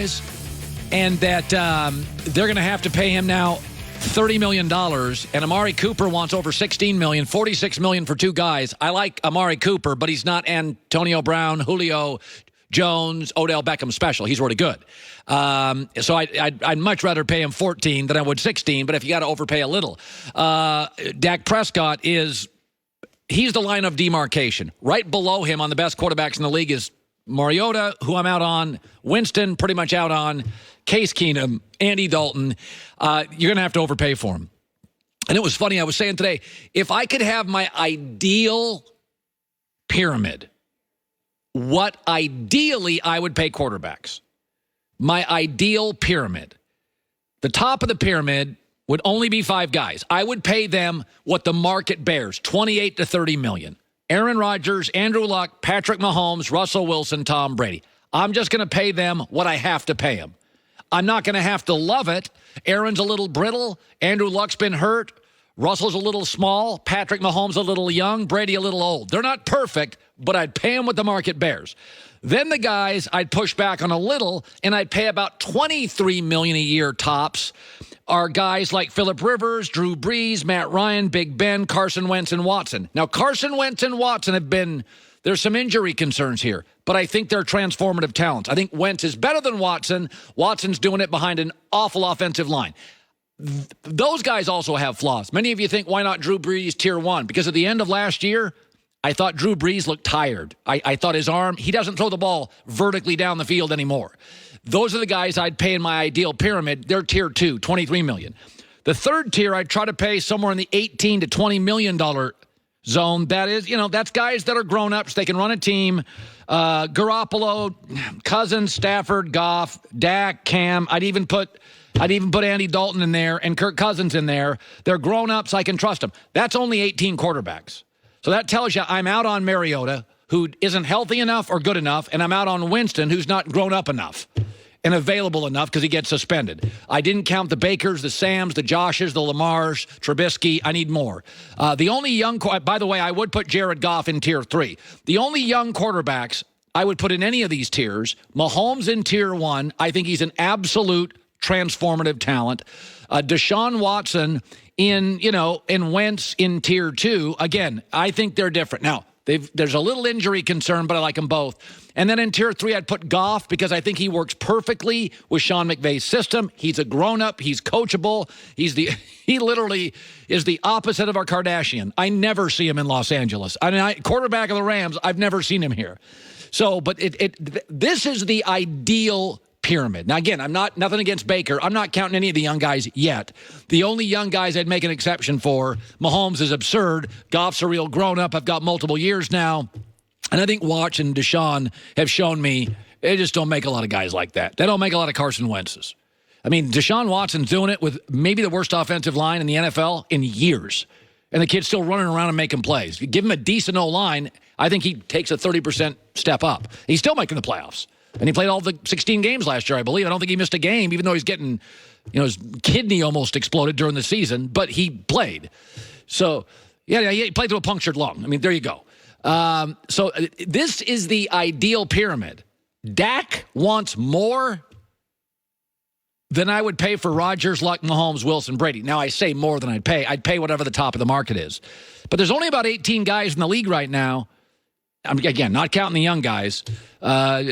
guys, and that they're going to have to pay him now $30 million, and Amari Cooper wants over $16 million, $46 million for two guys. I like Amari Cooper, but he's not Antonio Brown, Julio Jones, Odell Beckham special. He's really good. So I'd much rather pay him 14 than I would 16, but if you got to overpay a little. Dak Prescott he's the line of demarcation. Right below him on the best quarterbacks in the league is Mariota, who I'm out on, Winston, pretty much out on, Case Keenum, Andy Dalton. You're going to have to overpay for him. And it was funny, I was saying today, if I could have my ideal pyramid, what ideally I would pay quarterbacks. My ideal pyramid. The top of the pyramid would only be 5 guys. I would pay them what the market bears, 28 to 30 million. Aaron Rodgers, Andrew Luck, Patrick Mahomes, Russell Wilson, Tom Brady. I'm just going to pay them what I have to pay them. I'm not going to have to love it. Aaron's a little brittle. Andrew Luck's been hurt. Russell's a little small. Patrick Mahomes a little young. Brady a little old. They're not perfect, but I'd pay them what the market bears. Then the guys I'd push back on a little, and I'd pay about $23 million a year tops, are guys like Phillip Rivers, Drew Brees, Matt Ryan, Big Ben, Carson Wentz, and Watson. Now, Carson Wentz and Watson there's some injury concerns here, but I think they're transformative talents. I think Wentz is better than Watson. Watson's doing it behind an awful offensive line. Those guys also have flaws. Many of you think, why not Drew Brees tier 1? Because at the end of last year, I thought Drew Brees looked tired. I thought his arm, he doesn't throw the ball vertically down the field anymore. Those are the guys I'd pay in my ideal pyramid. They're tier 2, $23 million. The third tier, I'd try to pay somewhere in the $18 to $20 million zone. That is, that's guys that are grown-ups. They can run a team. Garoppolo, Cousins, Stafford, Goff, Dak, Cam. I'd even put Andy Dalton in there and Kirk Cousins in there. They're grown-ups. I can trust them. That's only 18 quarterbacks. So that tells you I'm out on Mariota, who isn't healthy enough or good enough, and I'm out on Winston, who's not grown up enough and available enough because he gets suspended. I didn't count the Bakers, the Sams, the Joshes, the Lamars, Trubisky. I need more. The only young, by the way, I would put Jared Goff in tier 3. The only young quarterbacks I would put in any of these tiers, Mahomes in tier 1. I think he's an absolute transformative talent. Deshaun Watson in Wentz in tier 2. Again, I think they're different. Now, there's a little injury concern, but I like them both. And then in tier 3, I'd put Goff because I think he works perfectly with Sean McVay's system. He's a grown-up. He's coachable. He literally is the opposite of our Kardashian. I never see him in Los Angeles. Quarterback of the Rams, I've never seen him here. So, but this is the ideal pyramid. Now, again, nothing against Baker. I'm not counting any of the young guys yet. The only young guys I'd make an exception for, Mahomes is absurd. Goff's a real grown-up. I've got multiple years now. And I think Watch and Deshaun have shown me they just don't make a lot of guys like that. They don't make a lot of Carson Wentz's. I mean, Deshaun Watson's doing it with maybe the worst offensive line in the NFL in years. And the kid's still running around and making plays. If you give him a decent O-line, I think he takes a 30% step up. He's still making the playoffs. And he played all the 16 games last year, I believe. I don't think he missed a game, even though he's getting, his kidney almost exploded during the season. But he played. So, yeah, he played through a punctured lung. I mean, there you go. So this is the ideal pyramid. Dak wants more than I would pay for Rodgers, Luck, Mahomes, Wilson, Brady. Now, I say more than I'd pay. I'd pay whatever the top of the market is. But there's only about 18 guys in the league right now. Again, not counting the young guys. That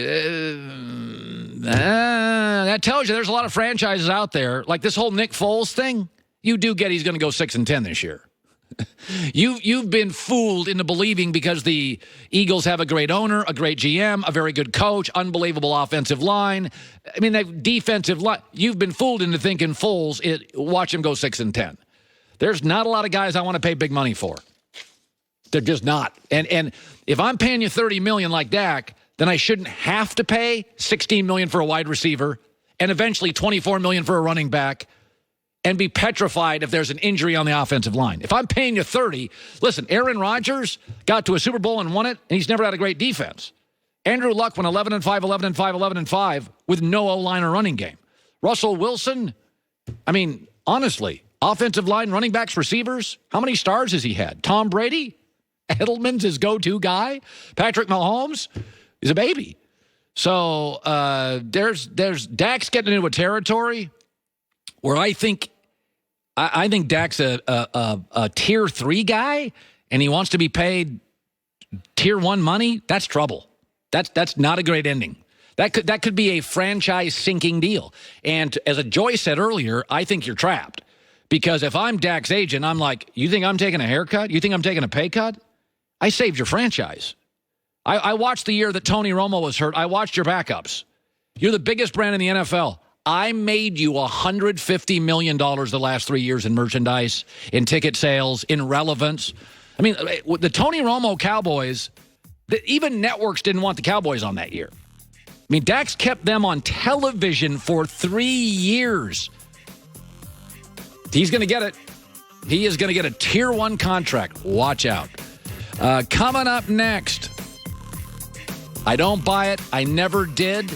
tells you there's a lot of franchises out there. Like this whole Nick Foles thing, you do get he's going to go 6-10 this year. You've been fooled into believing because the Eagles have a great owner, a great GM, a very good coach, unbelievable offensive line. I mean, that defensive line. You've been fooled into thinking Foles, watch him go 6-10. There's not a lot of guys I want to pay big money for. They're just not. And if I'm paying you $30 million like Dak, then I shouldn't have to pay $16 million for a wide receiver and eventually $24 million for a running back and be petrified if there's an injury on the offensive line. If I'm paying you $30, listen, Aaron Rodgers got to a Super Bowl and won it, and he's never had a great defense. Andrew Luck went 11-5, 11-5, 11-5 with no O-line or running game. Russell Wilson, I mean, honestly, offensive line, running backs, receivers, how many stars has he had? Tom Brady? Edelman's his go-to guy. Patrick Mahomes is a baby. So there's Dak's getting into a territory where I think Dak's a tier 3 guy, and he wants to be paid tier 1 money. That's trouble. That's not a great ending. That could be a franchise sinking deal. And as Joy said earlier, I think you're trapped. Because if I'm Dak's agent, I'm like, you think I'm taking a haircut? You think I'm taking a pay cut? I saved your franchise. I watched the year that Tony Romo was hurt. I watched your backups. You're the biggest brand in the NFL. I made you $150 million the last 3 years in merchandise, in ticket sales, in relevance. I mean, the Tony Romo Cowboys, even networks didn't want the Cowboys on that year. I mean, Dak's kept them on television for 3 years. He's going to get it. He is going to get a tier 1 contract. Watch out. Coming up next, I don't buy it. I never did.